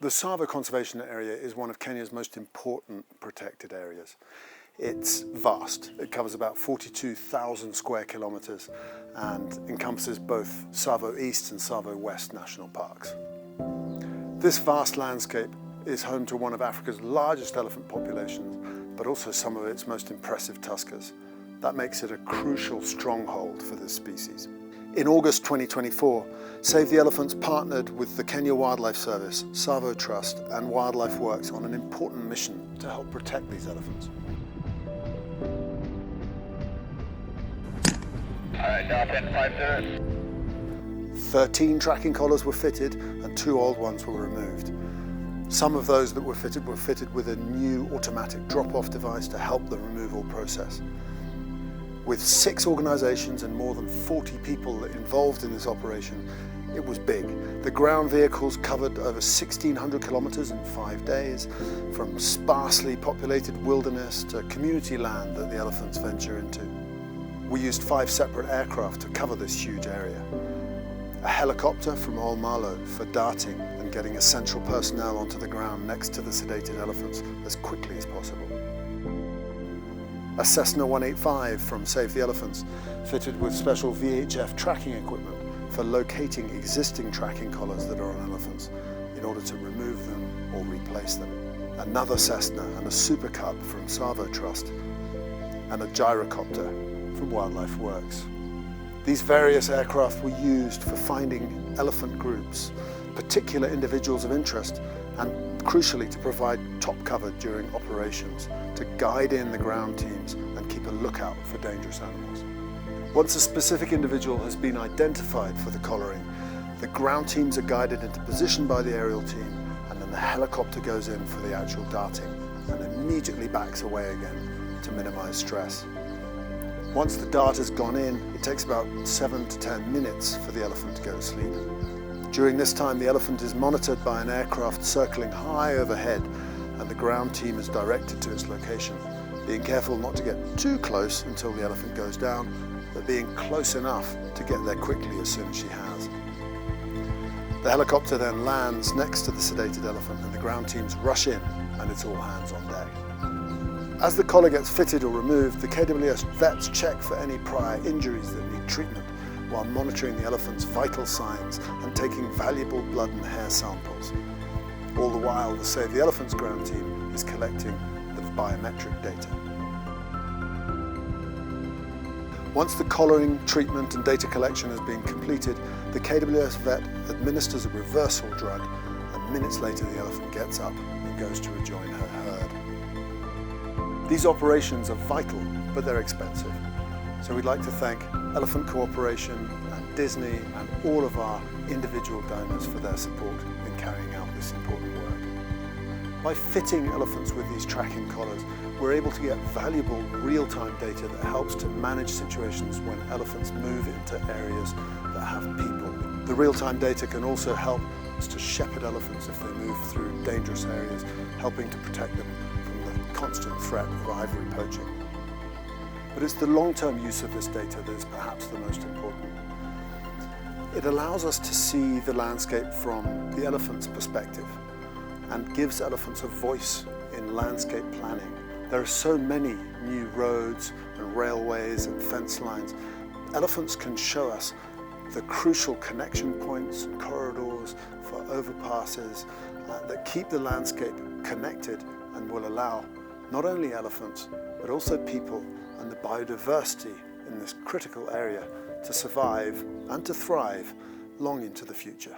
The Tsavo Conservation Area is one of Kenya's most important protected areas. It's vast. It covers about 42,000 square kilometres and encompasses both Tsavo East and Tsavo West national parks. This vast landscape is home to one of Africa's largest elephant populations, but also some of its most impressive tuskers. That makes it a crucial stronghold for this species. In August 2024, Save the Elephants partnered with the Kenya Wildlife Service, Tsavo Trust and Wildlife Works on an important mission to help protect these elephants. Alright, Delta 50. 13 tracking collars were fitted and 2 old ones were removed. Some of those that were fitted with a new automatic drop-off device to help the removal process. With 6 organisations and more than 40 people involved in this operation, it was big. The ground vehicles covered over 1,600 kilometres in 5 days, from sparsely populated wilderness to community land that the elephants venture into. We used 5 separate aircraft to cover this huge area. A helicopter from Olmalo for darting and getting essential personnel onto the ground next to the sedated elephants as quickly as possible. A Cessna 185 from Save the Elephants, fitted with special VHF tracking equipment for locating existing tracking collars that are on elephants in order to remove them or replace them. Another Cessna and a Super Cub from Tsavo Trust, and a gyrocopter from Wildlife Works. These various aircraft were used for finding elephant groups, particular individuals of interest, and crucially to provide top cover during operations, to guide in the ground teams and keep a lookout for dangerous animals. Once a specific individual has been identified for the collaring, the ground teams are guided into position by the aerial team, and then the helicopter goes in for the actual darting and immediately backs away again to minimize stress. Once the dart has gone in, it takes about 7 to 10 minutes for the elephant to go to sleep. During this time, the elephant is monitored by an aircraft circling high overhead, and the ground team is directed to its location, being careful not to get too close until the elephant goes down, but being close enough to get there quickly as soon as she has. The helicopter then lands next to the sedated elephant, and the ground teams rush in, and it's all hands on deck. As the collar gets fitted or removed, the KWS vets check for any prior injuries that need treatment, while monitoring the elephant's vital signs and taking valuable blood and hair samples. All the while, the Save the Elephants ground team is collecting the biometric data. Once the collaring, treatment and data collection has been completed, the KWS vet administers a reversal drug, and minutes later the elephant gets up and goes to rejoin her herd. These operations are vital, but they're expensive. So we'd like to thank Elephant Cooperation and Disney and all of our individual donors for their support in carrying out this important work. By fitting elephants with these tracking collars, we're able to get valuable real-time data that helps to manage situations when elephants move into areas that have people. The real-time data can also help us to shepherd elephants if they move through dangerous areas, helping to protect them from the constant threat of ivory poaching. But it's the long-term use of this data that is perhaps the most important. It allows us to see the landscape from the elephant's perspective and gives elephants a voice in landscape planning. There are so many new roads and railways and fence lines. Elephants can show us the crucial connection points and corridors for overpasses that keep the landscape connected and will allow not only elephants but also people and the biodiversity in this critical area to survive and to thrive long into the future.